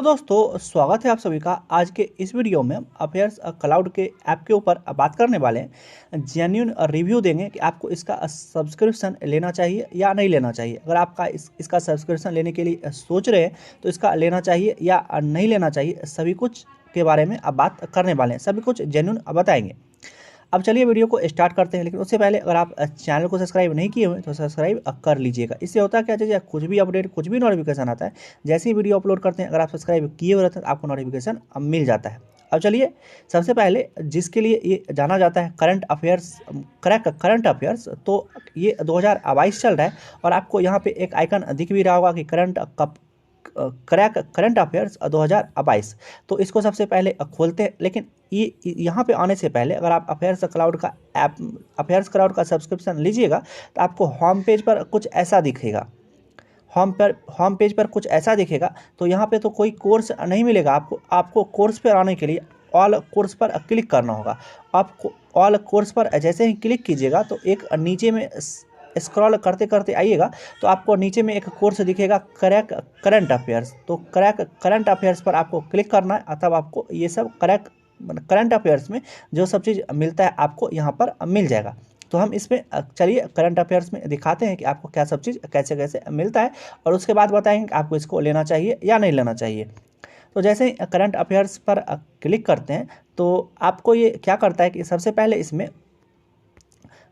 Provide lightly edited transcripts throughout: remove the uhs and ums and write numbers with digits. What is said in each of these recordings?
तो दोस्तों स्वागत है आप सभी का। आज के इस वीडियो में हम अफेयर्स क्लाउड के ऐप के ऊपर बात करने वाले हैं। जेन्युइन रिव्यू देंगे कि आपको इसका सब्सक्रिप्शन लेना चाहिए या नहीं लेना चाहिए। अगर आपका इसका सब्सक्रिप्शन लेने के लिए सोच रहे हैं तो इसका लेना चाहिए या नहीं लेना चाहिए, सभी कुछ के बारे में अब बात करने वाले हैं, सभी कुछ जेन्युइन बताएंगे। अब चलिए वीडियो को स्टार्ट करते हैं, लेकिन उससे पहले अगर आप चैनल को सब्सक्राइब नहीं किए हुए तो सब्सक्राइब कर लीजिएगा। इससे होता है क्या, जैसे कुछ भी अपडेट, कुछ भी नोटिफिकेशन आता है, जैसे ही वीडियो अपलोड करते हैं, अगर आप सब्सक्राइब किए हुए रहते हैं तो आपको नोटिफिकेशन मिल जाता है। अब चलिए, सबसे पहले जिसके लिए ये जाना जाता है करंट अफेयर्स, तो ये 2022 चल रहा है और आपको यहाँ पे एक आइकन दिख भी रहा होगा कि करंट अफेयर्स 2022। तो इसको सबसे पहले खोलते हैं, लेकिन ये यहाँ पे आने से पहले अगर आप अफेयर्स क्लाउड का सब्सक्रिप्शन लीजिएगा तो आपको होम पेज पर कुछ ऐसा दिखेगा। होम पेज पर कुछ ऐसा दिखेगा, तो यहाँ पे तो कोई कोर्स नहीं मिलेगा आपको कोर्स पर आने के लिए ऑल कोर्स पर क्लिक करना होगा। आपको ऑल कोर्स पर जैसे ही क्लिक कीजिएगा तो एक नीचे में स्क्रॉल करते करते आइएगा तो आपको नीचे में एक कोर्स दिखेगा करंट अफेयर्स। तो करंट अफेयर्स पर आपको क्लिक करना है, तब आपको ये सब करंट अफेयर्स में जो सब चीज़ मिलता है आपको यहाँ पर मिल जाएगा। तो हम इसमें चलिए करंट अफेयर्स में दिखाते हैं कि आपको क्या सब चीज़ कैसे कैसे मिलता है, और उसके बाद बताएंगे कि आपको इसको लेना चाहिए या नहीं लेना चाहिए। तो जैसे ही करंट अफेयर्स पर क्लिक करते हैं तो आपको ये क्या करता है कि सबसे पहले इसमें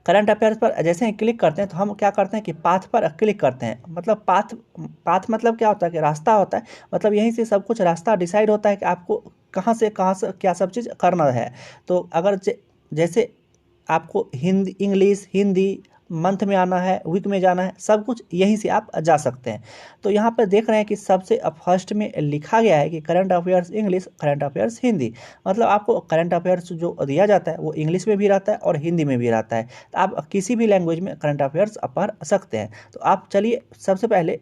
करंट अफेयर्स पर जैसे ही क्लिक करते हैं तो हम क्या करते हैं कि पाथ पर क्लिक करते हैं। मतलब पाथ मतलब क्या होता है कि रास्ता होता है। मतलब यहीं से सब कुछ रास्ता डिसाइड होता है कि आपको कहाँ से क्या सब चीज़ करना है। तो अगर जैसे आपको इंग्लिश हिंदी मंथ में आना है, वीक में जाना है, सब कुछ यहीं से आप जा सकते हैं। तो यहाँ पर देख रहे हैं कि सबसे फर्स्ट में लिखा गया है कि current affairs English, current affairs Hindi. मतलब आपको करंट अफेयर्स जो दिया जाता है वो इंग्लिश में भी रहता है और हिंदी में भी रहता है। तो आप किसी भी लैंग्वेज में करंट अफेयर्स पढ़ सकते हैं। तो आप चलिए सबसे पहले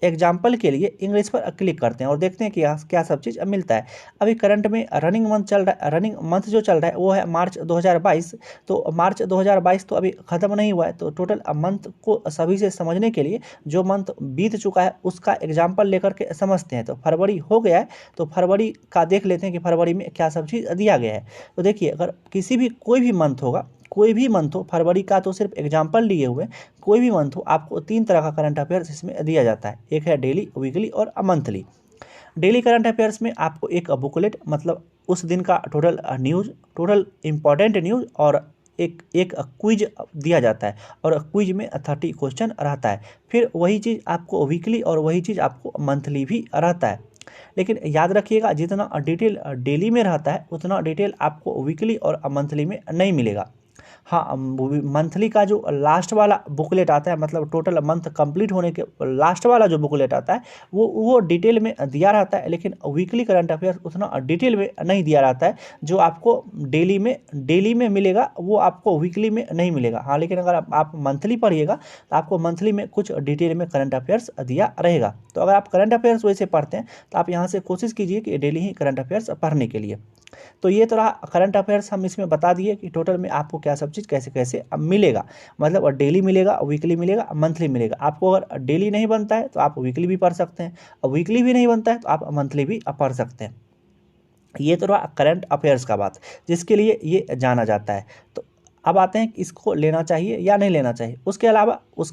एग्जाम्पल के लिए इंग्लिश पर क्लिक करते हैं और देखते हैं कि क्या सब चीज़ मिलता है। अभी करंट में रनिंग मंथ जो चल रहा है वो है मार्च 2022। तो मार्च 2022 तो अभी ख़त्म नहीं हुआ है। तो टोटल मंथ को सभी से समझने के लिए जो मंथ बीत चुका है उसका एग्जाम्पल लेकर के समझते हैं। तो फरवरी हो गया है, तो फरवरी का देख लेते हैं कि फरवरी में क्या सब चीज़ दिया गया है। तो देखिए, अगर कोई भी मंथ होगा, कोई भी मंथ हो, फरवरी का तो सिर्फ एग्जाम्पल लिए हुए, कोई भी मंथ हो, आपको 3 तरह का करंट अफेयर्स इसमें दिया जाता है। एक है डेली, वीकली और मंथली। डेली करंट अफेयर्स में आपको एक बुकलेट, मतलब उस दिन का टोटल इम्पॉर्टेंट न्यूज़ और एक क्विज दिया जाता है, और क्विज में 30 क्वेश्चन रहता है। फिर वही चीज़ आपको वीकली और वही चीज़ आपको मंथली भी रहता है। लेकिन याद रखिएगा, जितना डिटेल डेली में रहता है उतना डिटेल आपको वीकली और मंथली में नहीं मिलेगा। हाँ, मंथली का जो लास्ट वाला बुकलेट आता है, मतलब टोटल मंथ कंप्लीट होने के लास्ट वाला जो बुकलेट आता है वो डिटेल में दिया रहता है। लेकिन वीकली करंट अफेयर्स उतना डिटेल में नहीं दिया रहता है। जो आपको डेली में मिलेगा वो आपको वीकली में नहीं मिलेगा। हाँ, लेकिन अगर आप मंथली पढ़िएगा तो आपको मंथली में कुछ डिटेल में करंट अफेयर्स दिया रहेगा। तो अगर आप करंट अफेयर्स वैसे पढ़ते हैं तो आप यहाँ से कोशिश कीजिए कि डेली ही करंट अफेयर्स पढ़ने के लिए। तो ये तो रहा करंट अफेयर्स, हम इसमें बता दिए कि टोटल में आपको क्या सब चीज़ कैसे कैसे मिलेगा। मतलब डेली मिलेगा, वीकली मिलेगा, मंथली मिलेगा। आपको अगर डेली नहीं बनता है तो आप वीकली भी पढ़ सकते हैं, और वीकली भी नहीं बनता है तो आप मंथली भी पढ़ सकते हैं। ये तो रहा करंट अफेयर्स का बात, जिसके लिए ये जाना जाता है। तो अब आते हैं कि इसको लेना चाहिए या नहीं लेना चाहिए। उसके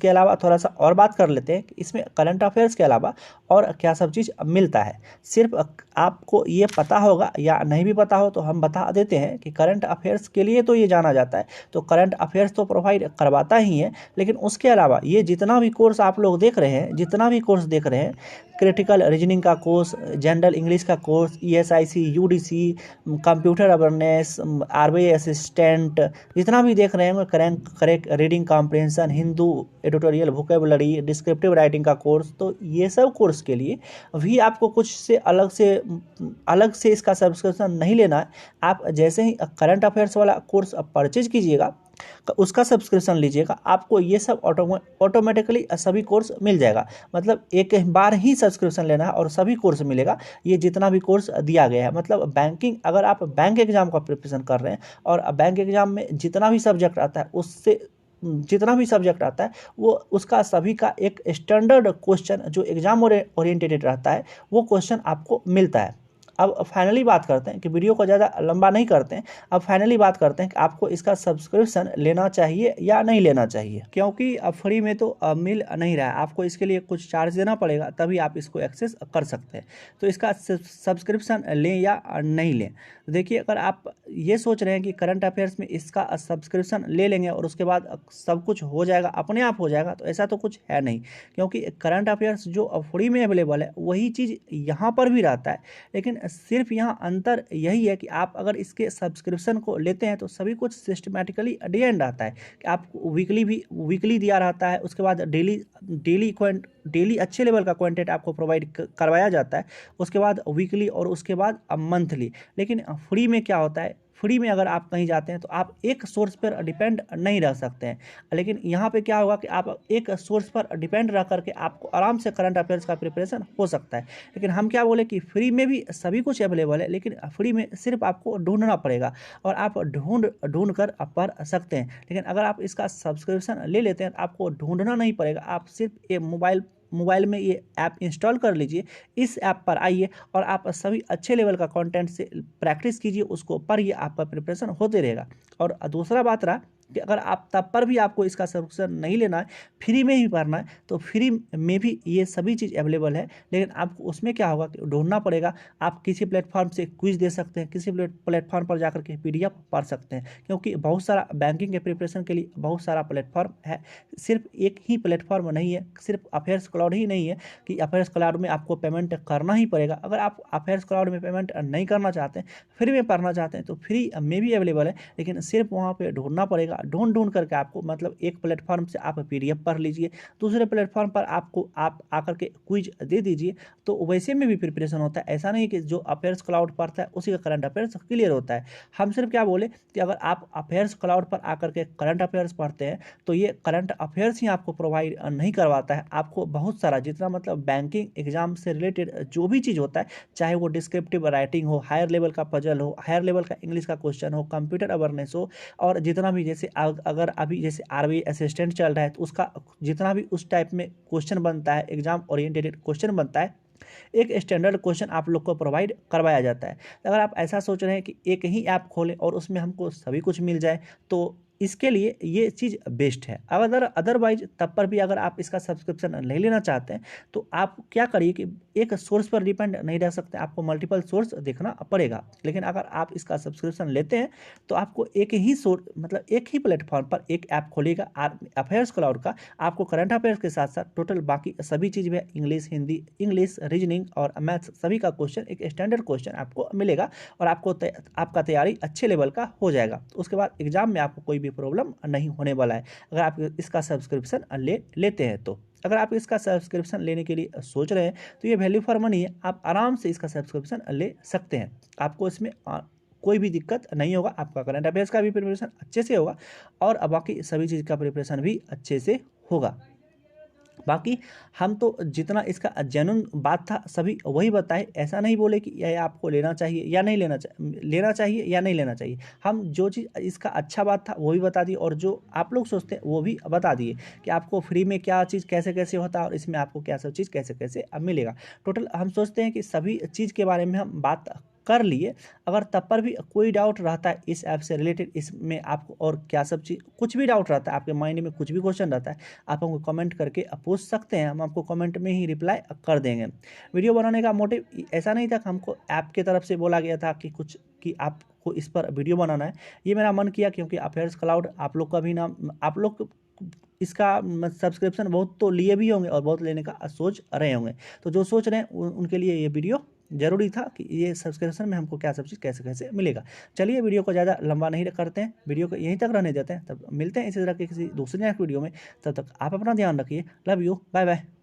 अलावा थोड़ा सा और बात कर लेते हैं कि इसमें करंट अफेयर्स के अलावा और क्या सब चीज़ मिलता है। सिर्फ आपको ये पता होगा या नहीं भी पता हो तो हम बता देते हैं कि करंट अफेयर्स के लिए तो ये जाना जाता है। तो करंट अफेयर्स तो प्रोवाइड करवाता ही है, लेकिन उसके अलावा ये जितना भी कोर्स आप लोग देख रहे हैं, क्रिटिकल रीजनिंग का कोर्स, जनरल इंग्लिश का course, ESIC, UDC, computer awareness, RBI assistant, जितना भी देख रहे हैं, correct reading comprehension, Hindu editorial, vocabulary, descriptive writing का कोर्स, तो ये सब कोर्स के लिए भी आपको कुछ से अलग से इसका सब्सक्रिप्शन नहीं लेना है। आप जैसे ही करंट अफेयर्स वाला कोर्स परचेज कीजिएगा, उसका सब्सक्रिप्शन लीजिएगा, आपको ये सब ऑटोमेटिकली सभी कोर्स मिल जाएगा। मतलब एक बार ही सब्सक्रिप्शन लेना है और सभी कोर्स मिलेगा। ये जितना भी कोर्स दिया गया है, मतलब बैंकिंग, अगर आप बैंक एग्जाम का प्रिपरेशन कर रहे हैं और बैंक एग्जाम में जितना भी सब्जेक्ट आता है उससे जितना भी सब्जेक्ट आता है वो उसका सभी का एक स्टैंडर्ड क्वेश्चन जो एग्जाम ओरिएंटेड रहता है वो क्वेश्चन आपको मिलता है। अब फाइनली बात करते हैं कि वीडियो को ज़्यादा लंबा नहीं करते हैं, अब फाइनली बात करते हैं कि आपको इसका सब्सक्रिप्शन लेना चाहिए या नहीं लेना चाहिए, क्योंकि अब फ्री में तो मिल नहीं रहा है, आपको इसके लिए कुछ चार्ज देना पड़ेगा तभी आप इसको एक्सेस कर सकते हैं। तो इसका सब्सक्रिप्शन लें या नहीं लें। देखिए, अगर आप ये सोच रहे हैं कि करंट अफेयर्स में इसका सब्सक्रिप्शन ले लेंगे और उसके बाद सब कुछ हो जाएगा, अपने आप हो जाएगा, तो ऐसा तो कुछ है नहीं, क्योंकि करंट अफेयर्स जो फ्री में अवेलेबल है वही चीज़ यहाँ पर भी रहता है। लेकिन सिर्फ यहाँ अंतर यही है कि आप अगर इसके सब्सक्रिप्शन को लेते हैं तो सभी कुछ सिस्टमेटिकली डे एंड आता है कि आपको वीकली दिया रहता है, उसके बाद डेली अच्छे लेवल का कंटेंट आपको प्रोवाइड करवाया जाता है, उसके बाद वीकली और उसके बाद मंथली। लेकिन फ्री में क्या होता है, फ्री में अगर आप कहीं जाते हैं तो आप एक सोर्स पर डिपेंड नहीं रह सकते हैं, लेकिन यहाँ पे क्या होगा कि आप एक सोर्स पर डिपेंड रह करके आपको आराम से करंट अफेयर्स का प्रिपरेशन हो सकता है। लेकिन हम क्या बोले कि फ्री में भी सभी कुछ अवेलेबल है, लेकिन फ्री में सिर्फ आपको ढूंढना पड़ेगा और आप ढूंढ कर पढ़ सकते हैं। लेकिन अगर आप इसका सब्सक्रिप्शन ले लेते हैं तो आपको ढूंढना नहीं पड़ेगा, आप सिर्फ ये मोबाइल में ये ऐप इंस्टॉल कर लीजिए, इस ऐप पर आइए और आप सभी अच्छे लेवल का कंटेंट से प्रैक्टिस कीजिए, उसको पढ़िए, आपका प्रिपरेशन होते रहेगा। और दूसरा बात रहा कि अगर आप तब पर भी आपको इसका सब्सक्रिप्शन नहीं लेना है, फ्री में ही पढ़ना है, तो फ्री में भी ये सभी चीज़ अवेलेबल है, लेकिन आपको उसमें क्या होगा कि ढूंढना पड़ेगा। आप किसी प्लेटफॉर्म से क्विज दे सकते हैं, किसी प्लेटफॉर्म पर जाकर के PDF पढ़ सकते हैं, क्योंकि बहुत सारा बैंकिंग के प्रिपरेशन के लिए बहुत सारा प्लेटफॉर्म है, सिर्फ एक ही प्लेटफॉर्म नहीं है, सिर्फ अफेयर्स क्लाउड ही नहीं है कि अफेयर्स क्लाउड में आपको पेमेंट करना ही पड़ेगा। अगर आप अफेयर्स क्लाउड में पेमेंट नहीं करना चाहते हैं, फ्री में पढ़ना चाहते हैं, तो फ्री में भी अवेलेबल है, लेकिन सिर्फ वहाँ पर ढूंढना पड़ेगा। ढूंढ करके आपको, मतलब एक प्लेटफॉर्म से आप PDF पढ़ लीजिए, दूसरे प्लेटफॉर्म पर आप आकर के क्विज दे दीजिए, तो वैसे में भी प्रिपरेशन होता है। ऐसा नहीं कि जो अफेयर्स क्लाउड पढ़ता है उसी का करंट अफेयर्स क्लियर होता है। हम सिर्फ क्या बोले कि अगर आप अफेयर्स क्लाउड पर आकर के करंट अफेयर्स पढ़ते हैं तो ये करंट अफेयर्स ही आपको प्रोवाइड नहीं करवाता है, आपको बहुत सारा जितना मतलब बैंकिंग एग्जाम से रिलेटेड जो भी चीज़ होता है, चाहे वो डिस्क्रिप्टिव राइटिंग हो, हायर लेवल का पजल हो, हायर लेवल का इंग्लिश का क्वेश्चन हो, कंप्यूटर अवेयरनेस हो, और जितना भी जैसे अगर अभी जैसे RBI असिस्टेंट चल रहा है तो उसका जितना भी उस टाइप में क्वेश्चन बनता है, एग्जाम ओरिएंटेड क्वेश्चन बनता है, एक स्टैंडर्ड क्वेश्चन आप लोग को प्रोवाइड करवाया जाता है। अगर आप ऐसा सोच रहे हैं कि एक ही ऐप खोलें और उसमें हमको सभी कुछ मिल जाए, तो इसके लिए ये चीज़ बेस्ट है। अदरवाइज तब पर भी अगर आप इसका सब्सक्रिप्शन नहीं लेना चाहते हैं तो आप क्या करिए कि एक सोर्स पर डिपेंड नहीं रह सकते, आपको मल्टीपल सोर्स देखना पड़ेगा। लेकिन अगर आप इसका सब्सक्रिप्शन लेते हैं तो आपको एक ही सोर्स, मतलब एक ही प्लेटफॉर्म पर एक ऐप खोलेगा अफेयर्स क्लाउड का, आपको करंट अफेयर्स के साथ साथ टोटल बाकी सभी चीज़ में इंग्लिश, हिंदी, इंग्लिश, रीजनिंग और मैथ्स सभी का क्वेश्चन, एक स्टैंडर्ड क्वेश्चन आपको मिलेगा और आपका तैयारी अच्छे लेवल का हो जाएगा। उसके बाद एग्जाम में आपको कोई भी प्रॉब्लम नहीं होने वाला है अगर आप इसका सब्सक्रिप्शन लेते हैं तो। अगर आप इसका सब्सक्रिप्शन लेने के लिए सोच रहे हैं तो ये वैल्यू फॉर मनी है, आप आराम से इसका सब्सक्रिप्शन ले सकते हैं, आपको इसमें कोई भी दिक्कत नहीं होगा, आपका करंट अफेयर्स का भी प्रिपरेशन अच्छे से होगा और बाकी सभी चीज़ का प्रिपरेशन भी अच्छे से होगा। बाकी हम तो जितना इसका जेन्युइन बात था सभी वही बताए, ऐसा नहीं बोले कि यह आपको लेना चाहिए या नहीं लेना चाहिए। हम जो चीज़ इसका अच्छा बात था वो भी बता दिए और जो आप लोग सोचते हैं वो भी बता दिए कि आपको फ्री में क्या चीज़ कैसे कैसे होता है और इसमें आपको क्या सब चीज़ कैसे कैसे मिलेगा। टोटल हम सोचते हैं कि सभी चीज़ के बारे में हम बात कर लिए। अगर तब पर भी कोई डाउट रहता है इस ऐप से रिलेटेड, इसमें आपको और क्या सब चीज़, कुछ भी डाउट रहता है आपके माइंड में, कुछ भी क्वेश्चन रहता है, आप हमको कमेंट करके पूछ सकते हैं, हम आपको कमेंट में ही रिप्लाई कर देंगे। वीडियो बनाने का मोटिव ऐसा नहीं था कि हमको ऐप की तरफ से बोला गया था कि आपको इस पर वीडियो बनाना है। ये मेरा मन किया क्योंकि अफेयर्स क्लाउड आप लोग का भी नाम, आप लोग इसका सब्सक्रिप्शन बहुत तो लिए भी होंगे और बहुत लेने का सोच रहे होंगे, तो जो सोच रहे हैं उनके लिए ये वीडियो जरूरी था कि ये सब्सक्रिप्शन में हमको क्या सब चीज़ कैसे कैसे मिलेगा। चलिए वीडियो को ज़्यादा लंबा नहीं करते हैं, वीडियो को यहीं तक रहने देते हैं, तब मिलते हैं इसी तरह के किसी दूसरे वीडियो में। तब तक आप अपना ध्यान रखिए। Love you, bye bye.